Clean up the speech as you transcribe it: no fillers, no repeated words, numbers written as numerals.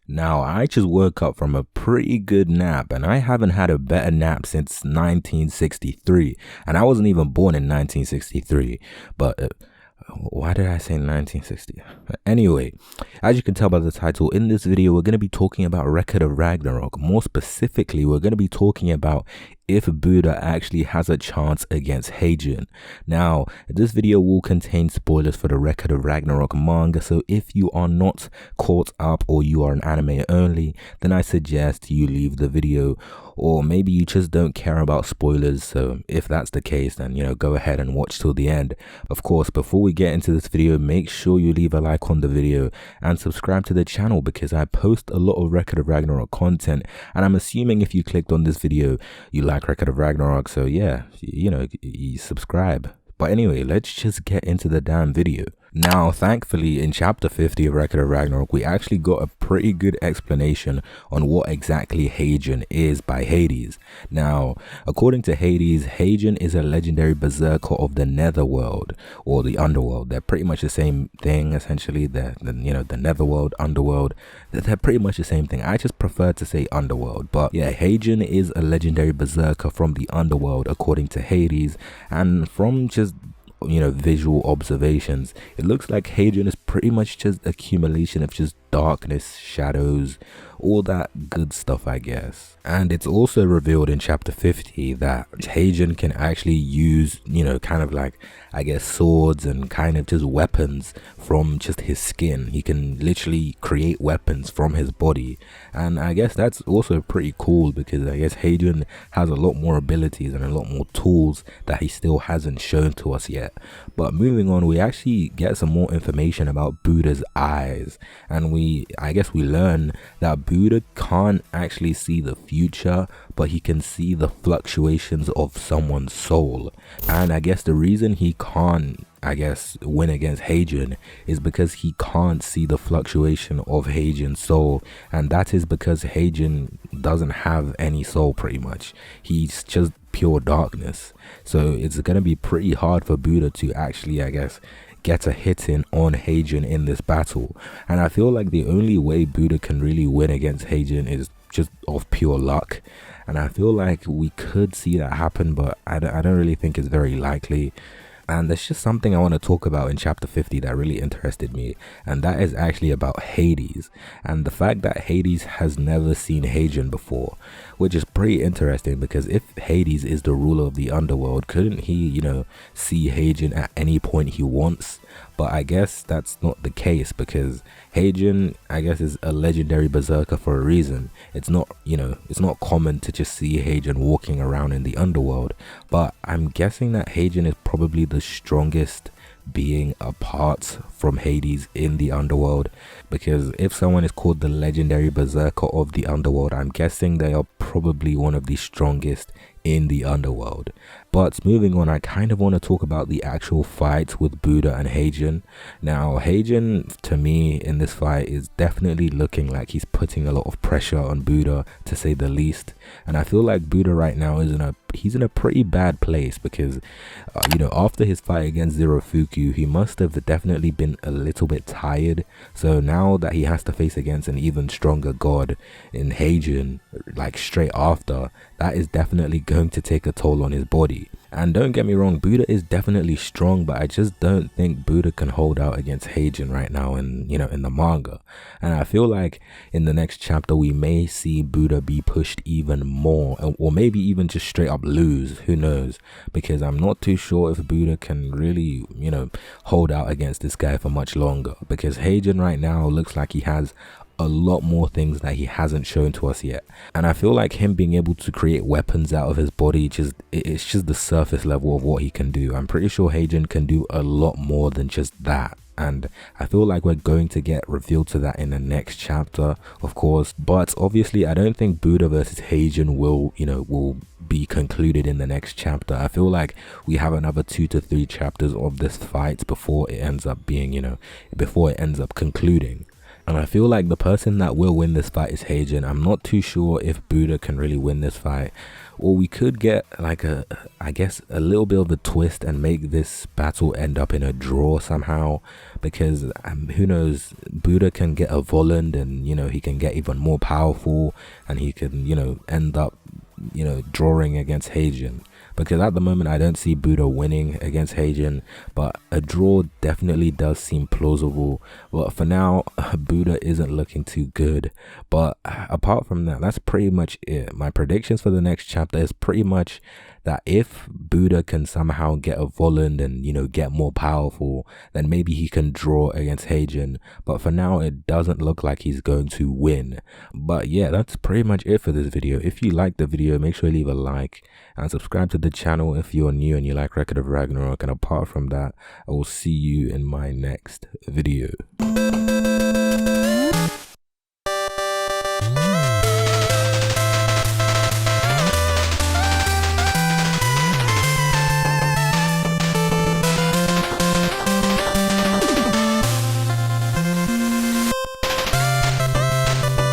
Now, I just woke up from a pretty good nap, and I haven't had a better nap since 1963. And I wasn't even born in 1963. But why did I say 1960? Anyway, as you can tell by the title, in this video, we're going to be talking about Record of Ragnarok. More specifically, we're going to be talking about if Buddha actually has a chance against Hajun. Now, this video will contain spoilers for the Record of Ragnarok manga, so if you are not caught up or you are an anime only, then I suggest you leave the video, or maybe you just don't care about spoilers. So if that's the case, then go ahead and watch till the end. Of course, before we get into this video, make sure you leave a like on the video and subscribe to the channel, because I post a lot of Record of Ragnarok content, and I'm assuming if you clicked on this video, you like Record of Ragnarok, so yeah, you subscribe. But anyway, let's just get into the damn video. Now, thankfully, in chapter 50 of Record of Ragnarok, we actually got a pretty good explanation on what exactly Hajun is by Hades. Now, according to Hades, Hajun is a legendary berserker of the netherworld, or the underworld. They're pretty much the same thing, essentially. The netherworld, underworld, they're pretty much the same thing. I just prefer to say underworld. But yeah, Hajun is a legendary berserker from the underworld, according to Hades, and from just visual observations, it looks like Hajun is pretty much just accumulation of just darkness, shadows, all that good stuff, I guess. And it's also revealed in chapter 50 that Hajun can actually use, kind of like, I guess, swords and kind of just weapons from just his skin. He can literally create weapons from his body. And I guess that's also pretty cool, because I guess Hajun has a lot more abilities and a lot more tools that he still hasn't shown to us yet. But moving on, we actually get some more information about Buddha's eyes. And I guess we learn that Buddha can't actually see the future, but he can see the fluctuations of someone's soul. And I guess the reason he can't, win against Hajun is because he can't see the fluctuation of Hajun's soul, and that is because Hajun doesn't have any soul, pretty much. He's just pure darkness. So it's gonna be pretty hard for Buddha to actually, get a hit in on Hajun in this battle. And I feel like the only way Buddha can really win against Hajun is just of pure luck. And I feel like we could see that happen, but I don't really think it's very likely. And there's just something I want to talk about in chapter 50 that really interested me, and that is actually about Hades, and the fact that Hades has never seen Hajun before, which is pretty interesting, because if Hades is the ruler of the underworld, couldn't he, see Hajun at any point he wants? But I guess that's not the case, because Hajun, is a legendary berserker for a reason. It's not, it's not common to just see Hajun walking around in the underworld. But I'm guessing that Hajun is probably the strongest being apart from Hades in the underworld, because if someone is called the legendary berserker of the underworld, I'm guessing they are probably one of the strongest in the underworld. But moving on, I kind of want to talk about the actual fight with Buddha and Hajun. Now, Hajun, to me, in this fight is definitely looking like he's putting a lot of pressure on Buddha, to say the least. And I feel like Buddha right now is in a pretty bad place, because after his fight against Zirofuku, he must have definitely been a little bit tired. So now that he has to face against an even stronger god in Hajun, like straight after, that is definitely going to take a toll on his body. And don't get me wrong, Buddha is definitely strong, but I just don't think Buddha can hold out against Hajun right now in the manga. And I feel like in the next chapter we may see Buddha be pushed even more, or maybe even just straight up lose, who knows, because I'm not too sure if Buddha can really hold out against this guy for much longer, because Hajun right now looks like he has a lot more things that he hasn't shown to us yet. And I feel like him being able to create weapons out of his body, it's just the surface level of what he can do. I'm pretty sure Hajun can do a lot more than just that, and I feel like we're going to get revealed to that in the next chapter, of course. But obviously I don't think Buddha versus Hajun will be concluded in the next chapter. I feel like we have another 2 to 3 chapters of this fight before it ends up being before it ends up concluding. And I feel like the person that will win this fight is Hajun. I'm not too sure if Buddha can really win this fight. Or we could get like I guess a little bit of a twist and make this battle end up in a draw somehow. Because who knows, Buddha can get a Voland and, you know, he can get even more powerful. And he can, you know, end up, you know, drawing against Hajun. Because at the moment I don't see Buddha winning against Hajun, but a draw definitely does seem plausible. But for now, Buddha isn't looking too good. But apart from that, that's pretty much it. My predictions for the next chapter is pretty much that if Buddha can somehow get a Voland and, you know, get more powerful, then maybe he can draw against Hajun. But for now, it doesn't look like he's going to win. But yeah, that's pretty much it for this video. If you liked the video, make sure you leave a like and subscribe to the channel if you're new and you like Record of Ragnarok. And apart from that, I will see you in my next video.